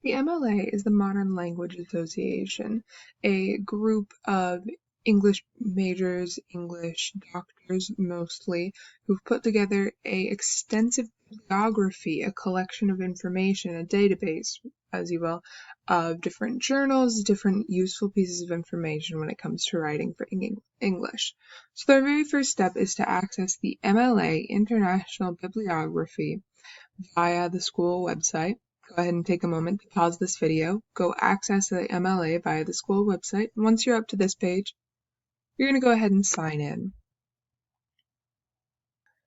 The MLA is the Modern Language Association, a group of English majors, English doctors mostly, who've put together an extensive bibliography, a collection of information, a database, as you will, of different journals, different useful pieces of information when it comes to writing for English. So their very first step is to access the MLA International Bibliography via the school website. Go ahead and take a moment to pause this video, go access the MLA via the school website. Once you're up to this page, you're going to go ahead and sign in.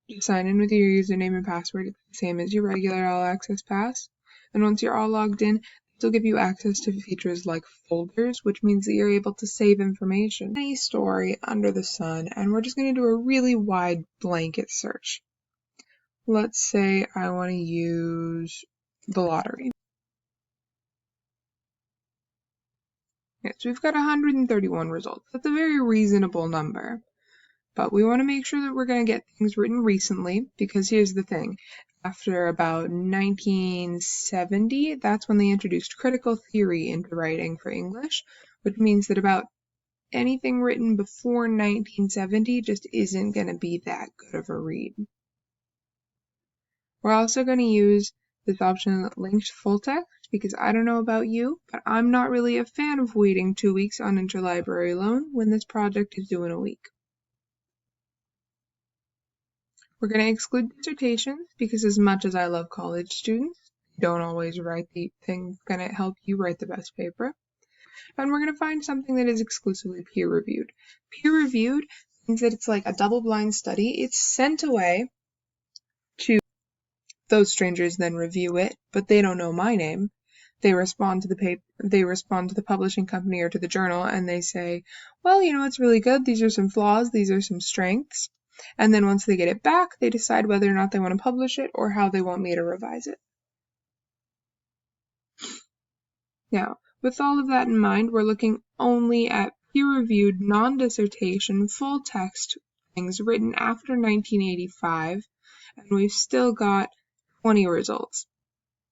Just sign in with your username and password. It's the same as your regular All Access Pass. And once you're all logged in, this will give you access to features like folders, which means that you're able to save information. Any story under the sun, and we're just going to do a really wide blanket search. Let's say I want to use the lottery. Okay, so we've got 131 results. That's a very reasonable number. But we want to make sure that we're going to get things written recently, because here's the thing. After about 1970, that's when they introduced critical theory into writing for English, which means that about anything written before 1970 just isn't going to be that good of a read. We're also going to use this option linked full text, because I don't know about you, but I'm not really a fan of waiting 2 weeks on interlibrary loan when this project is due in a week. We're going to exclude dissertations, because as much as I love college students, they don't always write the thing that's going to help you write the best paper. And we're going to find something that is exclusively peer-reviewed. Peer-reviewed means that it's like a double-blind study. It's sent away to those strangers, then review it, but they don't know my name. They respond to the paper, they respond to the publishing company or to the journal, and they say, well, it's really good. These are some flaws. These are some strengths. And then once they get it back, they decide whether or not they want to publish it or how they want me to revise it. Now, with all of that in mind, we're looking only at peer-reviewed, non-dissertation, full-text things written after 1985, and we've still got 20 results.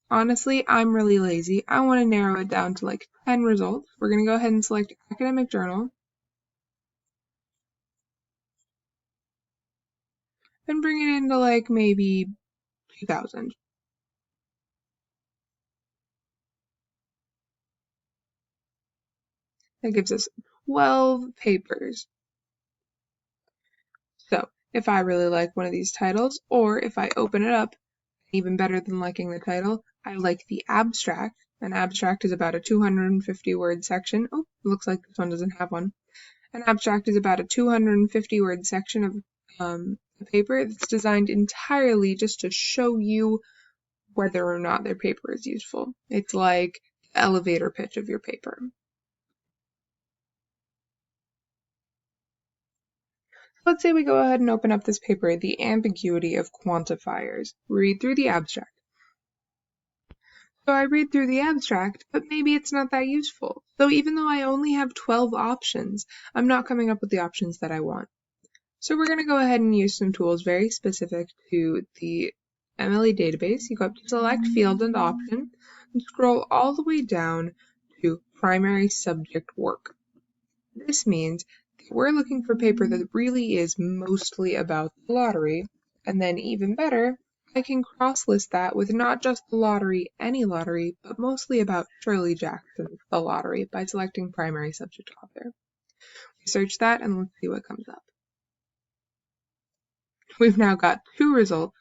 Honestly, I'm really lazy. I want to narrow it down to like 10 results. We're going to go ahead and select academic journal and bring it into like maybe 2000. That gives us 12 papers. So if I really like one of these titles, or if I open it up, even better than liking the title, I like the abstract. An abstract is about a 250-word section. Oh, looks like this one doesn't have one. An abstract is about a 250-word section of a paper that's designed entirely just to show you whether or not their paper is useful. It's like the elevator pitch of your paper. Let's say we go ahead and open up this paper, The Ambiguity of Quantifiers. Read through the abstract. So I read through the abstract, but maybe it's not that useful. So even though I only have 12 options, I'm not coming up with the options that I want. So we're going to go ahead and use some tools very specific to the MLA database. You go up to Select Field and Option, and scroll all the way down to Primary Subject Work. This means we're looking for paper that really is mostly about the lottery, and then even better, I can cross-list that with not just the lottery, any lottery, but mostly about Shirley Jackson's The Lottery by selecting primary subject author. We search that and let's see what comes up. We've now got 2 results.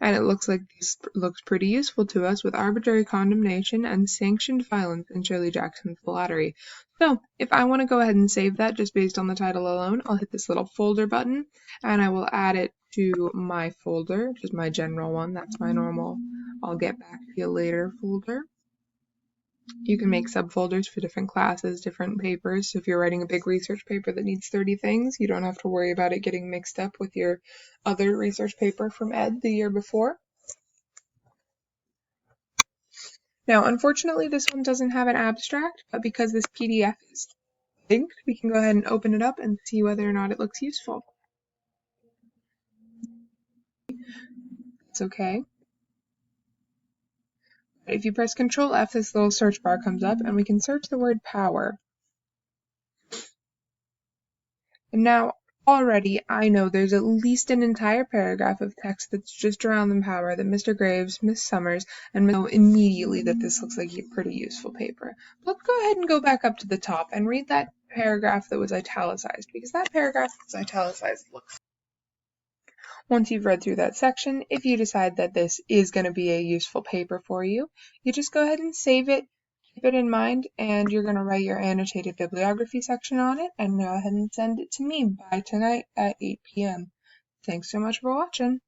And it looks like this looks pretty useful to us with arbitrary condemnation and sanctioned violence in Shirley Jackson's The Lottery. So if I want to go ahead and save that just based on the title alone, I'll hit this little folder button and I will add it to my folder, just my general one. That's my normal I'll get back to you later folder. You can make subfolders for different classes, different papers. So if you're writing a big research paper that needs 30 things, you don't have to worry about it getting mixed up with your other research paper from Ed the year before. Now, unfortunately, this one doesn't have an abstract, but because this PDF is linked, we can go ahead and open it up and see whether or not it looks useful. It's okay. If you press Control F, this little search bar comes up and we can search the word power. And now already I know there's at least an entire paragraph of text that's just around the power that Mr. Graves, Miss Summers, and know immediately that this looks like a pretty useful paper. Let's go ahead and go back up to the top and read that paragraph that was italicized, because that paragraph that's italicized looks. Once you've read through that section, if you decide that this is going to be a useful paper for you, you just go ahead and save it, keep it in mind, and you're going to write your annotated bibliography section on it and go ahead and send it to me by tonight at 8 p.m. Thanks so much for watching.